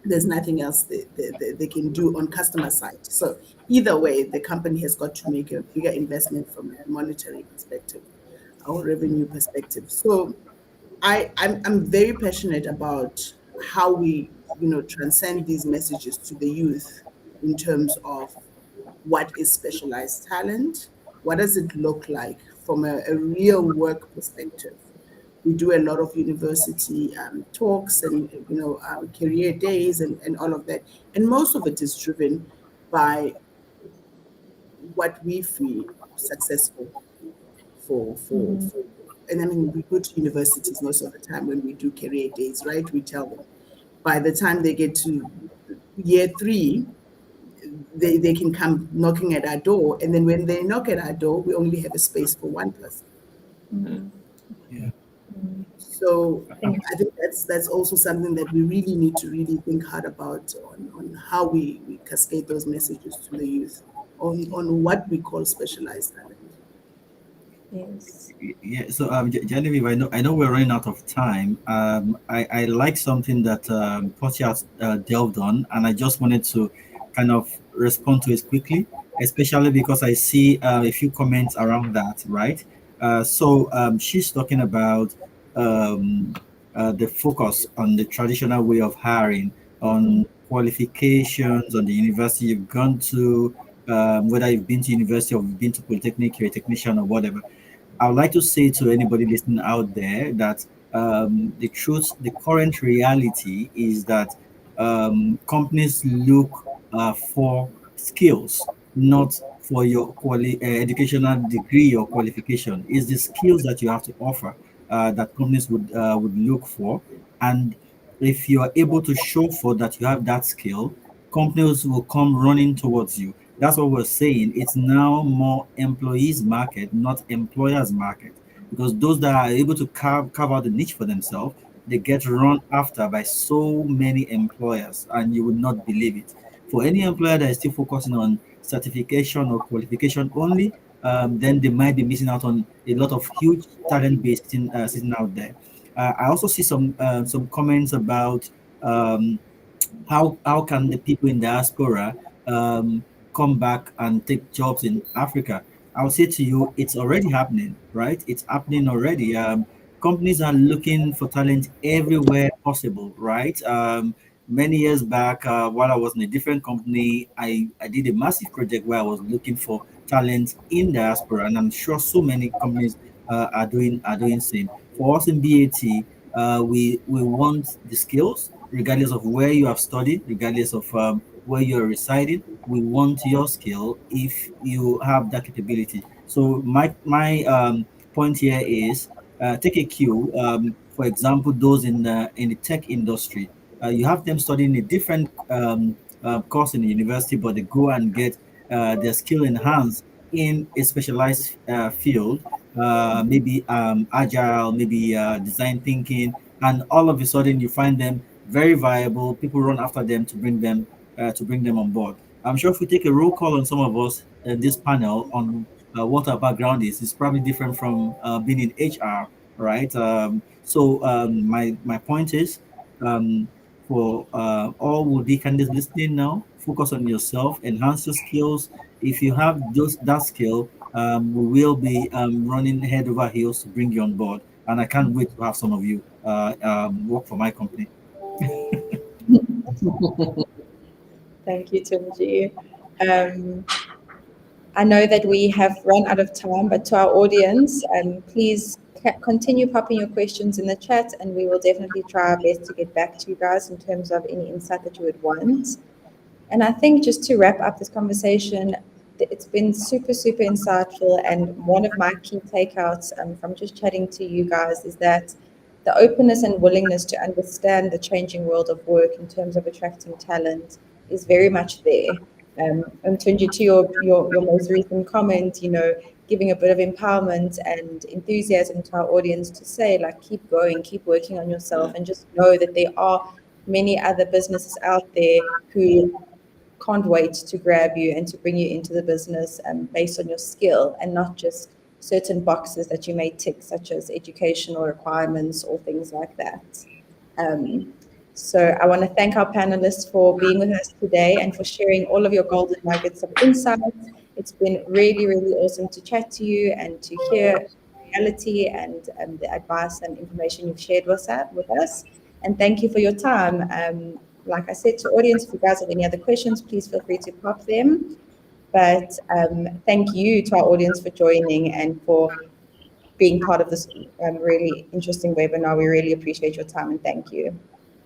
there's nothing else they can do on customer side. So either way, the company has got to make a bigger investment from a monetary perspective or revenue perspective. So I'm very passionate about how we, transcend these messages to the youth in terms of what is specialized talent, what does it look like from a real work perspective. We do a lot of university talks and career days and all of that, and most of it is driven by what we feel successful for. And I mean, we go to universities most of the time when we do career days, right? We tell them by the time they get to year 3, they can come knocking at our door, and then when they knock at our door, we only have a space for one person. Yeah. So I think that's also something that we really need to really think hard about on how we cascade those messages to the youth on what we call specialized talent. Yes. Yeah. So, Genevieve, I know we're running out of time. I like something that Portia has delved on, and I just wanted to kind of respond to it quickly, especially because I see a few comments around that, right? So she's talking about the focus on the traditional way of hiring, on qualifications, on the university you've gone to, whether you've been to university or you've been to polytechnic, you're a technician or whatever. I would like to say to anybody listening out there that the truth, the current reality is that companies look for skills, not for your educational degree or qualification. It's the skills that you have to offer that companies would look for, and if you are able to show for that you have that skill, companies will come running towards you. That's what we're saying. It's now more employees market, not employers market, because those that are able to carve out the niche for themselves, they get run after by so many employers, and you would not believe it. For any employer that is still focusing on certification or qualification only, then they might be missing out on a lot of huge talent base sitting out there. I also see some comments about um, how can the people in diaspora come back and take jobs in Africa? I'll say to you, it's already happening, right? It's happening already. Companies are looking for talent everywhere possible, right? Many years back, while I was in a different company, I did a massive project where I was looking for talent in diaspora, and I'm sure so many companies are doing same. For us in BAT, we want the skills, regardless of where you have studied, regardless of where you're residing. We want your skill if you have that capability. So my point here is take a cue. For example, those in the tech industry, you have them studying a different course in the university, but they go and get their skill enhanced in a specialized field, maybe agile, maybe design thinking, and all of a sudden you find them very viable. People run after them to bring them on board. I'm sure if we take a roll call on some of us in this panel on what our background is, it's probably different from being in HR, right? My point is, um, for all would be candidates listening now, focus on yourself, enhance your skills. If you have that skill, we will be running head over heels to bring you on board. And I can't wait to have some of you work for my company. Thank you, Tunji. I know that we have run out of time, but to our audience, please continue popping your questions in the chat, and we will definitely try our best to get back to you guys in terms of any insight that you would want. And I think just to wrap up this conversation, it's been super, super insightful. And one of my key takeouts from just chatting to you guys is that the openness and willingness to understand the changing world of work in terms of attracting talent is very much there. And Tunji, to your most recent comment, giving a bit of empowerment and enthusiasm to our audience to say, like, keep going, keep working on yourself, and just know that there are many other businesses out there who can't wait to grab you and to bring you into the business based on your skill and not just certain boxes that you may tick, such as educational requirements or things like that. So I want to thank our panelists for being with us today and for sharing all of your golden nuggets of insights. It's been really, really awesome to chat to you and to hear reality and the advice and information you've shared with us. And thank you for your time. Like I said to audience, if you guys have any other questions, please feel free to pop them. But thank you to our audience for joining and for being part of this really interesting webinar. We really appreciate your time and thank you.